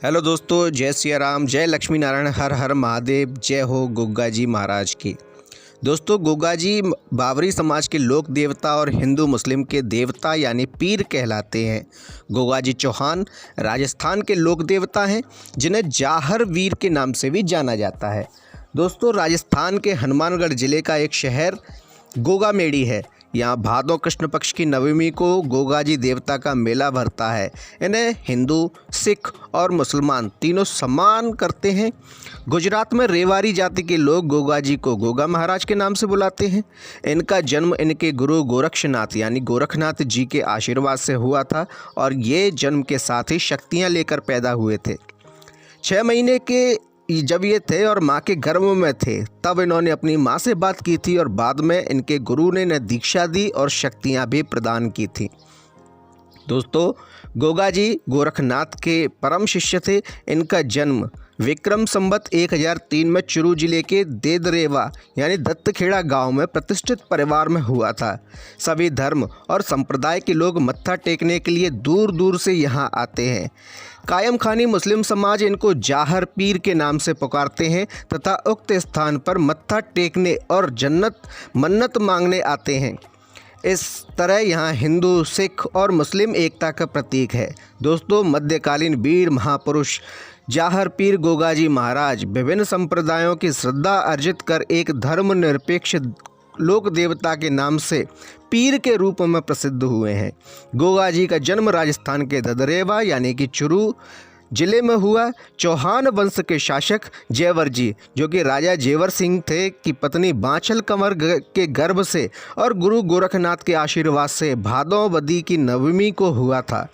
Hello दोस्तों, जय सिया राम, जय लक्ष्मी नारायण, हर हर महादेव, जय हो गोगा जी महाराज की। दोस्तों, गोगा जी बावरी समाज के लोक देवता और हिंदू मुस्लिम के देवता यानी पीर कहलाते हैं। गोगा जी चौहान राजस्थान के लोक देवता हैं, जिन्हें जाहर वीर के नाम से भी जाना जाता है। दोस्तों, राजस्थान के हनुमानगढ़ ज़िले का एक शहर गोगा मेड़ी है। यहाँ भादों कृष्ण पक्ष की नवमी को गोगा जी देवता का मेला भरता है। इन्हें हिंदू, सिख और मुसलमान तीनों सम्मान करते हैं। गुजरात में रेवाड़ी जाति के लोग गोगा जी को गोगा महाराज के नाम से बुलाते हैं। इनका जन्म इनके गुरु गोरक्षनाथ यानी गोरखनाथ जी के आशीर्वाद से हुआ था और ये जन्म के साथ ही शक्तियाँ लेकर पैदा हुए थे। 6 महीने के जब ये थे और माँ के गर्भ में थे, तब इन्होंने अपनी माँ से बात की थी और बाद में इनके गुरु ने इन्हें दीक्षा दी और शक्तियाँ भी प्रदान की थी। दोस्तों, गोगा जी गोरखनाथ के परम शिष्य थे। इनका जन्म विक्रम संवत 1003 में चुरू जिले के देदरेवा यानी दत्तखेड़ा गांव में प्रतिष्ठित परिवार में हुआ था। सभी धर्म और संप्रदाय के लोग मत्था टेकने के लिए दूर दूर से यहाँ आते हैं। कायम खानी मुस्लिम समाज इनको जाहर पीर के नाम से पुकारते हैं तथा उक्त स्थान पर मत्था टेकने और जन्नत मन्नत मांगने आते हैं। इस तरह यहाँ हिंदू, सिख और मुस्लिम एकता का प्रतीक है। दोस्तों, मध्यकालीन वीर महापुरुष जाहर पीर गोगा जी महाराज विभिन्न संप्रदायों की श्रद्धा अर्जित कर एक धर्मनिरपेक्ष लोक देवता के नाम से पीर के रूप में प्रसिद्ध हुए हैं। गोगा जी का जन्म राजस्थान के ददरेवा यानी कि चुरू जिले में हुआ। चौहान वंश के शासक जेवर जी, जो कि राजा जेवर सिंह थे, की पत्नी बांछल कंवर के गर्भ से और गुरु गोरखनाथ के आशीर्वाद से भादों वदी की नवमी को हुआ था।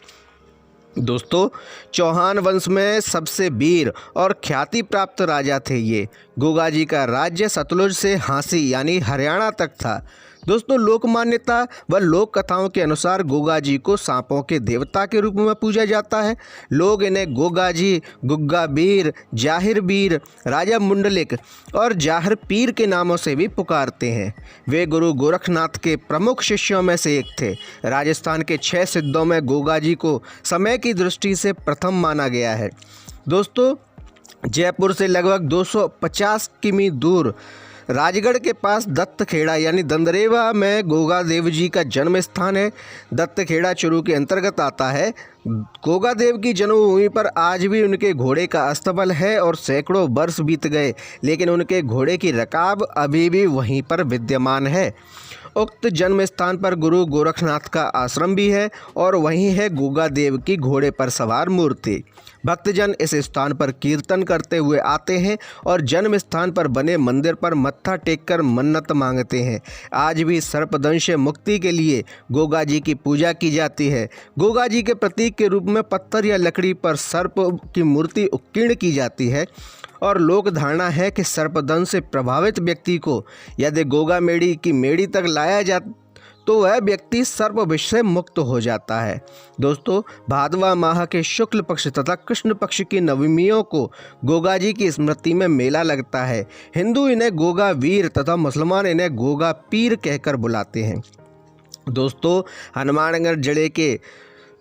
दोस्तों, चौहान वंश में सबसे वीर और ख्याति प्राप्त राजा थे ये। गोगा जी का राज्य सतलुज से हांसी यानी हरियाणा तक था। दोस्तों, लोक मान्यता व लोक कथाओं के अनुसार गोगा जी को सांपों के देवता के रूप में पूजा जाता है। लोग इन्हें गोगा जी, गुग्गा वीर, जाहिर वीर, राजा मुंडलिक और जाहर पीर के नामों से भी पुकारते हैं। वे गुरु गोरखनाथ के प्रमुख शिष्यों में से एक थे। राजस्थान के 6 सिद्धों में गोगा जी को समय की दृष्टि से प्रथम माना गया है। दोस्तों, जयपुर से लगभग 250 किमी दूर राजगढ़ के पास दत्तखेड़ा यानी दंदरेवा में गोगा देव जी का जन्म स्थान है। दत्तखेड़ा चुरू के अंतर्गत आता है। गोगा देव की जन्मभूमि पर आज भी उनके घोड़े का अस्तबल है और सैकड़ों वर्ष बीत गए, लेकिन उनके घोड़े की रकाब अभी भी वहीं पर विद्यमान है। उक्त जन्म स्थान पर गुरु गोरखनाथ का आश्रम भी है और वहीं है गोगा देव की घोड़े पर सवार मूर्ति। भक्तजन इस स्थान पर कीर्तन करते हुए आते हैं और जन्म स्थान पर बने मंदिर पर मत्था टेककर मन्नत मांगते हैं। आज भी सर्पदंश से मुक्ति के लिए गोगा जी की पूजा की जाती है। गोगा जी के प्रतीक के रूप में पत्थर या लकड़ी पर सर्प की मूर्ति उत्कीर्ण की जाती है और लोक धारणा है कि सर्पदंश से प्रभावित व्यक्ति को यदि गोगा मेड़ी की मेड़ी तक लाया जाए तो वह व्यक्ति सर्प विष से मुक्त हो जाता है। दोस्तों, भादवा माह के शुक्ल पक्ष तथा कृष्ण पक्ष की नवमियों को गोगा जी की स्मृति में मेला लगता है। हिंदू इन्हें गोगा वीर तथा मुसलमान इन्हें गोगा पीर कहकर बुलाते हैं। दोस्तों, हनुमानगढ़ जिले के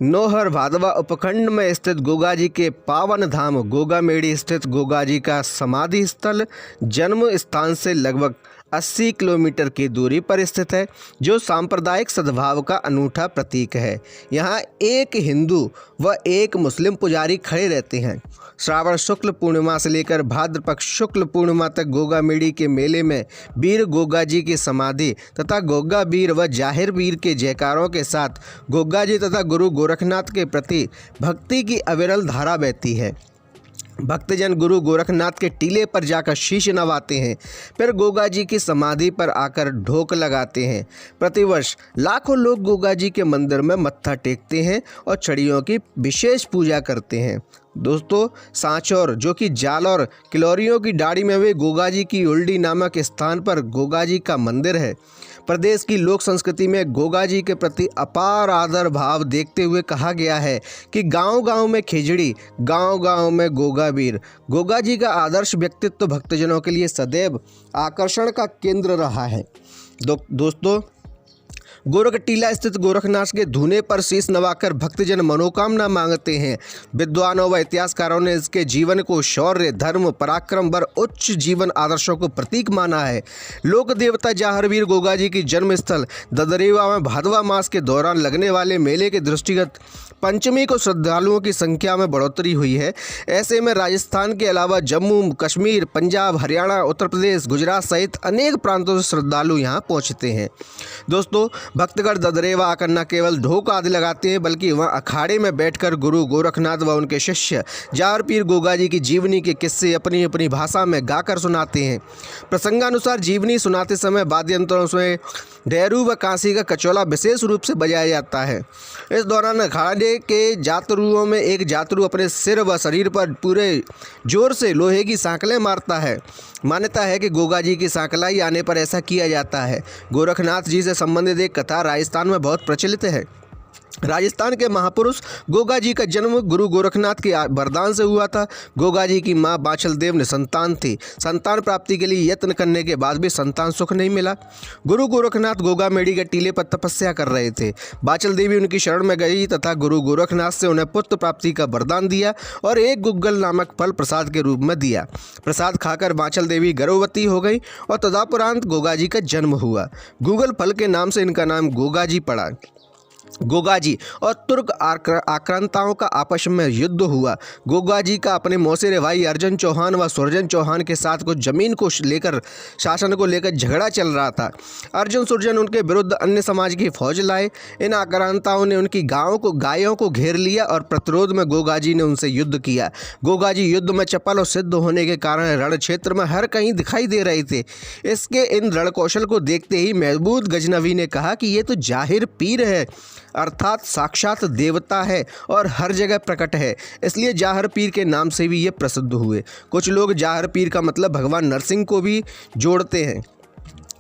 नोहर भादवा उपखंड में स्थित गोगा जी के पावन धाम गोगा मेड़ी स्थित गोगा जी का समाधि स्थल जन्म स्थान से लगभग 80 किलोमीटर की दूरी पर स्थित है, जो सांप्रदायिक सद्भाव का अनूठा प्रतीक है। यहाँ एक हिंदू व एक मुस्लिम पुजारी खड़े रहते हैं। श्रावण शुक्ल पूर्णिमा से लेकर भाद्र पक्ष शुक्ल पूर्णिमा तक गोगा मेड़ी के मेले में वीर गोगा जी की समाधि तथा गोगा वीर व जाहिर वीर के जयकारों के साथ गोगा जी तथा गुरु गोरखनाथ के प्रति भक्ति की अविरल धारा बहती है। भक्तजन गुरु गोरखनाथ के टीले पर जाकर शीश नवाते हैं, फिर गोगा जी की समाधि पर आकर ढोक लगाते हैं। प्रतिवर्ष लाखों लोग गोगा जी के मंदिर में मत्था टेकते हैं और छड़ियों की विशेष पूजा करते हैं। दोस्तों, सांचौर जो कि जालौर किलोरियों की डाड़ी में हुए गोगा जी की उल्डी नामक स्थान पर गोगा जी का मंदिर है। प्रदेश की लोक संस्कृति में गोगा जी के प्रति अपार आदर भाव देखते हुए कहा गया है कि गांव-गांव में खिचड़ी, गांव-गांव में गोगा वीर। गोगा जी का आदर्श व्यक्तित्व भक्तजनों के लिए सदैव आकर्षण का केंद्र रहा है। दोस्तों, गोरखटीला स्थित गोरखनाथ के धूने पर शीश नवाकर भक्तजन मनोकामना मांगते हैं। विद्वानों व इतिहासकारों ने इसके जीवन को शौर्य, धर्म, पराक्रम व उच्च जीवन आदर्शों को प्रतीक माना है। लोक देवता जाहरवीर गोगाजी की जन्म स्थल ददरेवा में भादवा मास के दौरान लगने वाले मेले के दृष्टिगत पंचमी को श्रद्धालुओं की संख्या में बढ़ोतरी हुई है। ऐसे में राजस्थान के अलावा जम्मू कश्मीर, पंजाब, हरियाणा, उत्तर प्रदेश, गुजरात सहित अनेक प्रांतों से श्रद्धालु यहाँ पहुँचते हैं। दोस्तों, भक्तगण ददरेवा आकर न केवल ढोक आदि लगाते हैं बल्कि वहाँ अखाड़े में बैठकर गुरु गोरखनाथ व उनके शिष्य जाहर पीर गोगाजी की जीवनी के किस्से अपनी अपनी भाषा में गाकर सुनाते हैं। प्रसंगानुसार जीवनी सुनाते समय वाद्य यंत्रों में डेरू व कांसी का कचौला विशेष रूप से बजाया जाता है। इस दौरान अखाड़े के जातरुओं में एक जातरू अपने सिर व शरीर पर पूरे जोर से लोहे की सांकलें मारता है। मान्यता है कि गोगाजी की सांकलाई आने पर ऐसा किया जाता है। गोरखनाथ जी से संबंधित एक कथा राजस्थान में बहुत प्रचलित है। राजस्थान के महापुरुष गोगाजी का जन्म गुरु गोरखनाथ के वरदान से हुआ था। गोगाजी की मां बांचल देव निसंतान थी। संतान प्राप्ति के लिए यत्न करने के बाद भी संतान सुख नहीं मिला। गुरु गोरखनाथ गोगामेड़ी के टीले पर तपस्या कर रहे थे। बांचल देवी उनकी शरण में गई तथा गुरु गोरखनाथ से उन्हें पुत्र प्राप्ति का वरदान दिया और एक गुग्गल नामक फल प्रसाद के रूप में दिया। प्रसाद खाकर बांचल देवी गर्भवती हो गई और तदुपरांत गोगाजी का जन्म हुआ। गुग्गल फल के नाम से इनका नाम गोगाजी पड़ा। गोगाजी और तुर्क आक्रांताओं का आपस में युद्ध हुआ। गोगाजी का अपने मौसेरे भाई अर्जुन चौहान व सुरजन चौहान के साथ कुछ जमीन को लेकर शासन को लेकर झगड़ा चल रहा था। अर्जुन सुरजन उनके विरुद्ध अन्य समाज की फौज लाए। इन आक्रांताओं ने उनकी गायों को घेर लिया और प्रतिरोध में गोगाजी ने उनसे युद्ध किया। गोगाजी युद्ध में चपल और सिद्ध होने के कारण रण क्षेत्र में हर कहीं दिखाई दे रहे थे। इसके इन रण कौशल को देखते ही महमूद गजनवी ने कहा कि ये तो जाहिर पीर है, अर्थात साक्षात देवता है और हर जगह प्रकट है, इसलिए जाहर पीर के नाम से भी ये प्रसिद्ध हुए। कुछ लोग जाहर पीर का मतलब भगवान नरसिंह को भी जोड़ते हैं।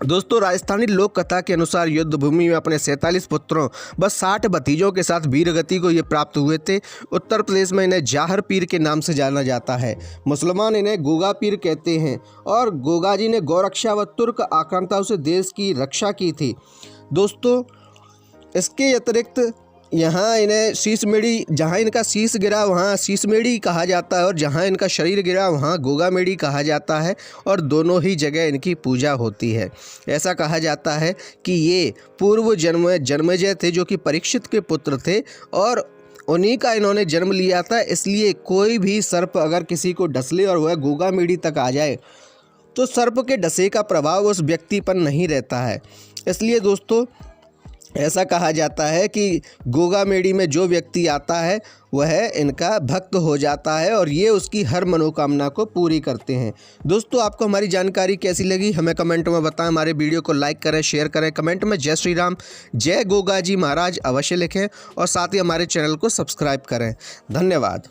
दोस्तों, राजस्थानी लोक कथा के अनुसार युद्ध भूमि में अपने 47 पुत्रों व 60 भतीजों के साथ वीरगति को ये प्राप्त हुए थे। उत्तर प्रदेश में इन्हें जाहर पीर के नाम से जाना जाता है। मुसलमान इन्हें गोगा पीर कहते हैं और गोगाजी ने गौरक्षा व तुर्क आक्रांताओं से देश की रक्षा की थी। दोस्तों, इसके अतिरिक्त यहाँ इन्हें शीशमेड़ी, जहाँ इनका शीश गिरा वहाँ शीशमेड़ी कहा जाता है और जहाँ इनका शरीर गिरा वहाँ गोगामेड़ी कहा जाता है और दोनों ही जगह इनकी पूजा होती है। ऐसा कहा जाता है कि ये पूर्व जन्मजय थे जो कि परीक्षित के पुत्र थे और उन्हीं का इन्होंने जन्म लिया था। इसलिए कोई भी सर्प अगर किसी को डस ले और वह गोगामेड़ी तक आ जाए तो सर्प के डसे का प्रभाव उस व्यक्ति पर नहीं रहता है। इसलिए दोस्तों, ऐसा कहा जाता है कि गोगामेड़ी में जो व्यक्ति आता है वह इनका भक्त हो जाता है और ये उसकी हर मनोकामना को पूरी करते हैं। दोस्तों, आपको हमारी जानकारी कैसी लगी हमें कमेंट में बताएं। हमारे वीडियो को लाइक करें, शेयर करें, कमेंट में जय श्री राम, जय गोगाजी महाराज अवश्य लिखें और साथ ही हमारे चैनल को सब्सक्राइब करें। धन्यवाद।